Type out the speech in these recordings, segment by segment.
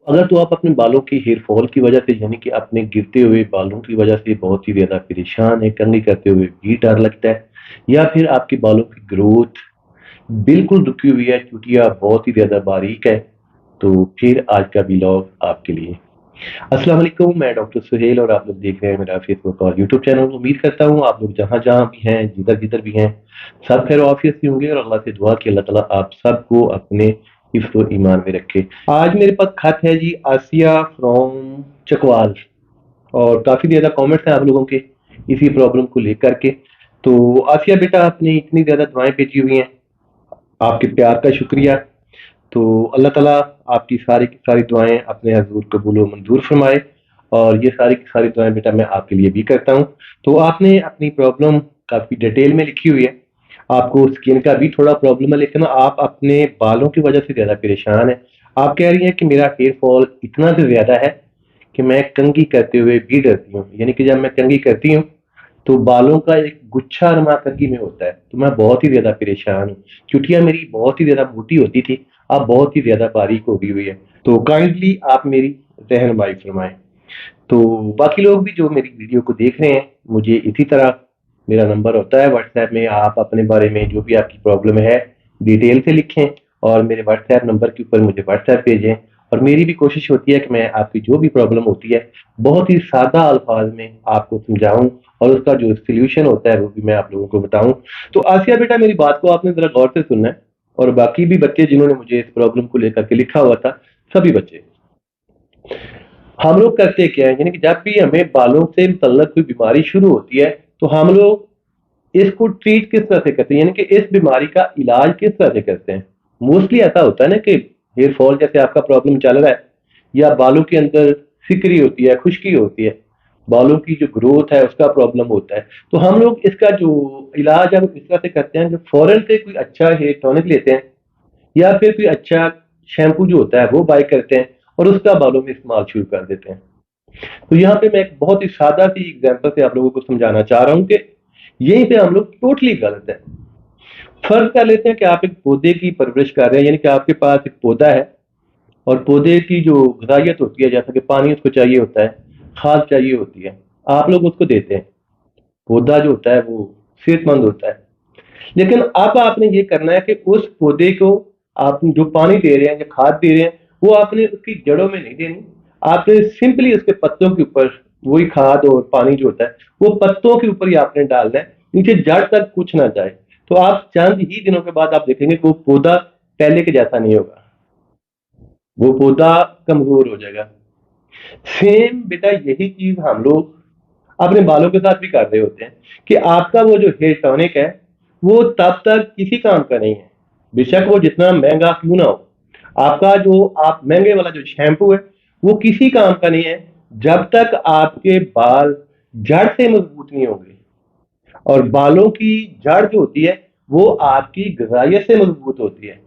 अगर तो आप अपने बालों की हेयर फॉल की वजह से यानी कि अपने गिरते हुए बालों की वजह से बहुत ही ज़्यादा परेशान हैं, कंघी करते हुए भी डर लगता है, या फिर आपके बालों की ग्रोथ बिल्कुल रुकी हुई है, चुटिया बहुत ही ज़्यादा बारीक है, तो फिर आज का व्लॉग आपके लिए। अस्सलाम वालेकुम, मैं डॉक्टर सुहेल और आप लोग देख रहे हैं मेरा फेसबुक और यूट्यूब चैनल। उम्मीद करता हूँ आप लोग जहाँ जहाँ भी हैं, जिधर जिधर भी हैं, सब खैर आफियत से होंगे और अल्लाह से दुआ कि अल्लाह ताला आप सबको अपने हिफ्ज़ ईमान में रखे। आज मेरे पास खत है जी आसिया फ्रॉम चकवाल, और काफ़ी ज़्यादा कमेंट्स हैं आप लोगों के इसी प्रॉब्लम को लेकर के। तो आसिया बेटा, आपने इतनी ज़्यादा दुआएं भेजी हुई हैं, आपके प्यार का शुक्रिया। तो अल्लाह ताला आपकी सारी की सारी दुआएं अपने हजूर कबूल व मंजूर फरमाए, और ये सारी की सारी दुआएं बेटा मैं आपके लिए भी करता हूँ। तो आपने अपनी प्रॉब्लम काफ़ी डिटेल में लिखी हुई है, आपको स्किन का भी थोड़ा प्रॉब्लम है, लेकिन आप अपने बालों की वजह से ज़्यादा परेशान है। आप कह रही हैं कि मेरा हेयर फॉल इतना से ज़्यादा है कि मैं कंघी करते हुए भी डरती हूँ, यानी कि जब मैं कंघी करती हूँ तो बालों का एक गुच्छा रमा कंघी में होता है, तो मैं बहुत ही ज्यादा परेशान हूँ। चुटिया मेरी बहुत ही ज्यादा मोटी होती थी, अब बहुत ही ज्यादा बारीक हो गई हुई है, तो काइंडली आप मेरी रहनुमाई फरमाएं। तो बाकी लोग भी जो मेरी वीडियो को देख रहे हैं, मुझे इसी तरह मेरा नंबर होता है व्हाट्सएप में, आप अपने बारे में जो भी आपकी प्रॉब्लम है डिटेल से लिखें और मेरे व्हाट्सएप नंबर के ऊपर मुझे व्हाट्सएप भेजें। और मेरी भी कोशिश होती है कि मैं आपकी जो भी प्रॉब्लम होती है बहुत ही सादा अल्फाज में आपको समझाऊं, और उसका जो सोल्यूशन होता है वो भी मैं आप लोगों को बताऊं। तो आसिया बेटा, मेरी बात को आपने जरा गौर से सुनना है, और बाकी भी बच्चे जिन्होंने मुझे इस प्रॉब्लम को लेकर के लिखा हुआ था, सभी बच्चे, हम लोग करते क्या है, यानी कि जब भी हमें बालों से मुतल्लक कोई बीमारी शुरू होती है तो हम लोग इसको ट्रीट किस तरह से करते हैं, यानी कि इस बीमारी का इलाज किस तरह से करते हैं। मोस्टली ऐसा होता है ना कि हेयर फॉल जैसे आपका प्रॉब्लम चल रहा है, या बालों के अंदर सिकरी होती है, खुश्की होती है, बालों की जो ग्रोथ है उसका प्रॉब्लम होता है, तो हम लोग इसका जो इलाज है वो इस तरह से करते हैं कि फौरन से कोई अच्छा हेयर टॉनिक लेते हैं, या फिर कोई अच्छा शैम्पू जो होता है वो बाय करते हैं और उसका बालों में इस्तेमाल शुरू कर देते हैं। तो यहाँ पे मैं एक बहुत ही सादा सी एग्जांपल से आप लोगों को समझाना चाह रहा हूँ कि यहीं पे हम लोग टोटली गलत है। फर्ज कर लेते हैं कि आप एक पौधे की परवरिश कर रहे हैं, यानी कि आपके पास एक पौधा है और पौधे की जो गजाइत होती है, जैसा कि पानी उसको चाहिए होता है, खाद चाहिए होती है, आप लोग उसको देते हैं, पौधा जो होता है वो सेहतमंद होता है। लेकिन अब आपने ये करना है कि उस पौधे को आप जो पानी दे रहे हैं, जो खाद दे रहे हैं, वो आपने उसकी जड़ों में नहीं देनी, आपने सिंपली उसके पत्तों के ऊपर वही खाद और पानी जो होता है वो पत्तों के ऊपर ही आपने डालना है, नीचे जड़ तक कुछ ना जाए। तो आप चंद ही दिनों के बाद आप देखेंगे कि वो पौधा पहले के जैसा नहीं होगा, वो पौधा कमजोर हो जाएगा। सेम बेटा यही चीज हम लोग अपने बालों के साथ भी कर रहे होते हैं कि आपका वो जो हेयर टॉनिक है वो तब तक किसी काम का नहीं है, बेशक वो जितना महंगा क्यों ना हो। आपका जो आप महंगे वाला जो शैम्पू है वो किसी काम का नहीं है जब तक आपके बाल जड़ से मजबूत नहीं होंगे, और बालों की जड़ जो होती है वो आपकी गजाइत से मजबूत होती है।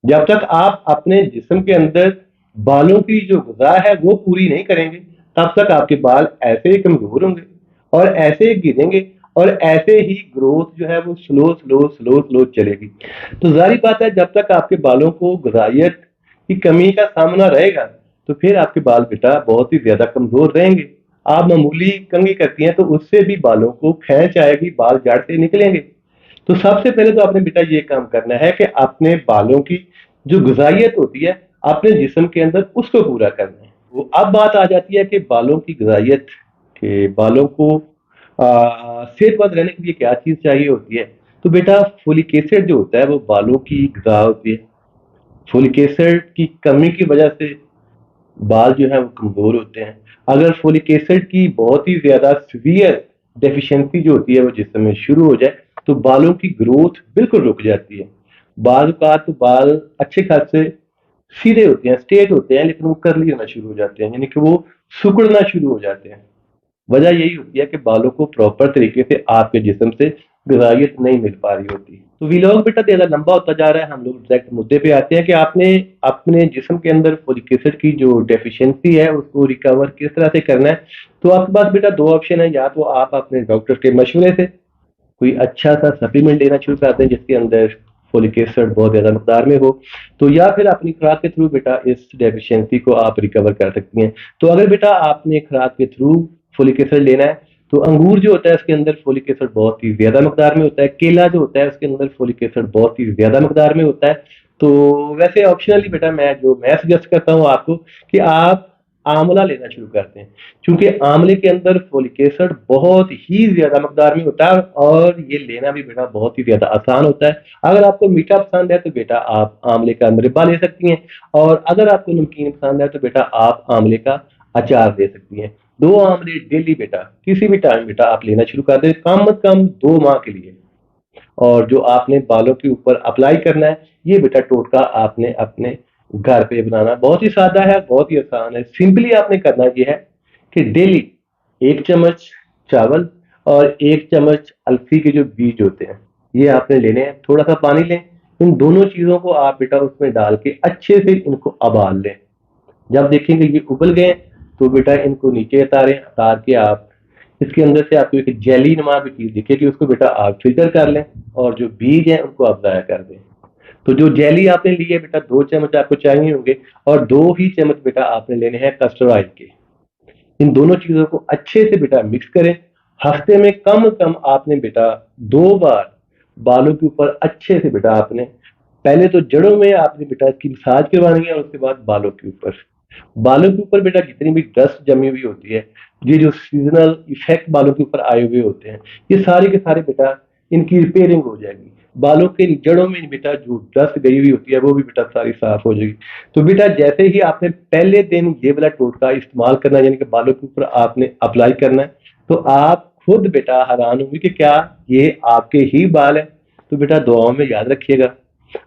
जब तक आप अपने जिस्म के अंदर बालों की जो गजा है वो पूरी नहीं करेंगे, तब तक आपके बाल ऐसे ही कमजोर होंगे और ऐसे ही गिरेंगे, और ऐसे ही ग्रोथ जो है वो स्लो स्लो स्लो स्लो चलेगी। तो जाहिर बात है जब तक आपके बालों को गजाइत की कमी का सामना रहेगा तो फिर आपके बाल बेटा बहुत ही ज्यादा कमजोर रहेंगे। आप मामूली कंघी करती हैं तो उससे भी बालों को खींच आएगी, बाल जड़ से निकलेंगे। तो सबसे पहले तो आपने बेटा ये काम करना है कि अपने बालों की जो गजाइत होती है अपने जिस्म के अंदर उसको पूरा करना है। वो अब बात आ जाती है कि बालों की गजाइत के बालों को सेहतमंद रहने के लिए क्या चीज चाहिए होती है। तो बेटा फोलिक एसिड जो होता है वो बालों की गजा होती है, फोलिक एसिड की कमी की वजह से बाल जो है वो कमजोर होते हैं। अगर फोलिक एसिड की बहुत ही ज्यादा सीवियर डेफिशिएंसी जो होती है वो जिस्म में शुरू हो जाए तो बालों की ग्रोथ बिल्कुल रुक जाती है। बाल का तो बाल अच्छे खासे सीधे होते हैं, स्ट्रेट होते हैं, लेकिन वो कर्ली होना शुरू हो जाते हैं, यानी कि वो सिकुड़ना शुरू हो जाते हैं। वजह यही होती है कि बालों को प्रॉपर तरीके से आपके जिस्म से गजाइत नहीं मिल पा रही होती। तो व्लॉग बेटा ज्यादा लंबा होता जा रहा है, हम लोग डायरेक्ट मुद्दे पे आते हैं कि आपने अपने जिस्म के अंदर फोलिक एसिड की जो डेफिशिएंसी है उसको रिकवर किस तरह से करना है। तो आपके पास बेटा दो ऑप्शन है, या तो आप अपने डॉक्टर के मशवरे से कोई अच्छा सा सप्लीमेंट लेना शुरू कर दें जिसके अंदर फॉलिक एसिड बहुत ज़्यादा मकदार में हो, तो या फिर अपनी खुराक के थ्रू बेटा इस डेफिशिएंसी को आप रिकवर कर सकती हैं। तो अगर बेटा आपने खुराक के थ्रू फॉलिक एसिड लेना है, तो अंगूर जो होता है उसके अंदर फॉलिक एसिड बहुत ही ज़्यादा मकदार में होता है, केला जो होता है उसके अंदर फॉलिक एसिड बहुत ही ज़्यादा मकदार में होता है। तो वैसे ऑप्शनली बेटा मैं सजेस्ट करता हूँ आपको कि आप आंवला लेना शुरू करते हैं, क्योंकि आंवले के अंदर फोलिक एसिड बहुत ही ज्यादा मकदार में होता है और ये लेना भी बेटा बहुत ही ज्यादा आसान होता है। अगर आपको मीठा पसंद है तो बेटा आप आंवले का मुरब्बा ले सकती हैं, और अगर आपको नमकीन पसंद है तो बेटा आप आंवले का अचार ले सकती हैं। 2 आंवले डेली बेटा किसी भी टाइम बेटा आप लेना शुरू कर दें, कम से कम 2 माह के लिए। और जो आपने बालों के ऊपर अप्लाई करना है, ये बेटा टोटका आपने अपने घर पे बनाना, बहुत ही सादा है, बहुत ही आसान है। सिंपली आपने करना ये है कि डेली 1 चम्मच चावल और 1 चम्मच अल्फी के जो बीज होते हैं ये आपने लेने हैं, थोड़ा सा पानी लें, इन दोनों चीजों को आप बेटा उसमें डाल के अच्छे से इनको उबाल लें। जब देखेंगे ये उबल गए तो बेटा इनको नीचे उतार के आप इसके अंदर से आपको एक जेली नुमा भी चीज दिखेगी, उसको बेटा आप फिल्टर कर लें और जो बीज हैं उनको आप ज़ाया कर दें। तो जो जेली आपने ली है बेटा 2 चम्मच आपको चाहिए होंगे, और 2 ही चम्मच बेटा आपने लेने हैं कस्टर्ड ऑयल के। इन दोनों चीजों को अच्छे से बेटा मिक्स करें। हफ्ते में कम से कम आपने बेटा 2 बार बालों के ऊपर अच्छे से बेटा आपने, पहले तो जड़ों में आपने बेटा इसकी मसाज करवानी है और उसके बाद बालों के ऊपर बेटा जितनी भी डस्ट जमी हुई होती है, ये जो सीजनल इफेक्ट बालों के ऊपर आए हुए होते हैं, ये सारे के सारे बेटा इनकी रिपेयरिंग हो जाएगी। बालों के जड़ों में बेटा जो डस्ट गई हुई होती है वो भी बेटा सारी साफ हो जाएगी। तो बेटा जैसे ही आपने पहले दिन ये वाला टोटका इस्तेमाल करना है, यानी कि बालों के ऊपर आपने अप्लाई करना है, तो आप खुद बेटा हैरान होंगे कि क्या ये आपके ही बाल है। तो बेटा दुआओं में याद रखिएगा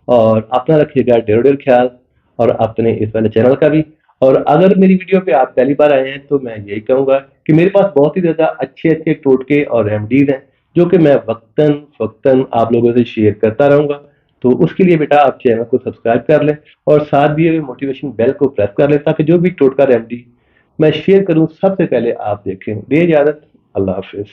और अपना रखिएगा ढेर ढेर ख्याल, और अपने इस वाले चैनल का भी। और अगर मेरी वीडियो पे आप पहली बार आए हैं तो मैं यही कहूंगा कि मेरे पास बहुत ही ज्यादा अच्छे अच्छे टोटके और रेमेडीज हैं जो कि मैं वक्तन फक्तन आप लोगों से शेयर करता रहूंगा। तो उसके लिए बेटा आप चैनल को सब्सक्राइब कर लें और साथ दिए हुए मोटिवेशन बेल को प्रेस कर लें, ताकि जो भी टोटका रेमेडी मैं शेयर करूं सबसे पहले आप देखें। दे इजाजत, अल्लाह हाफिज।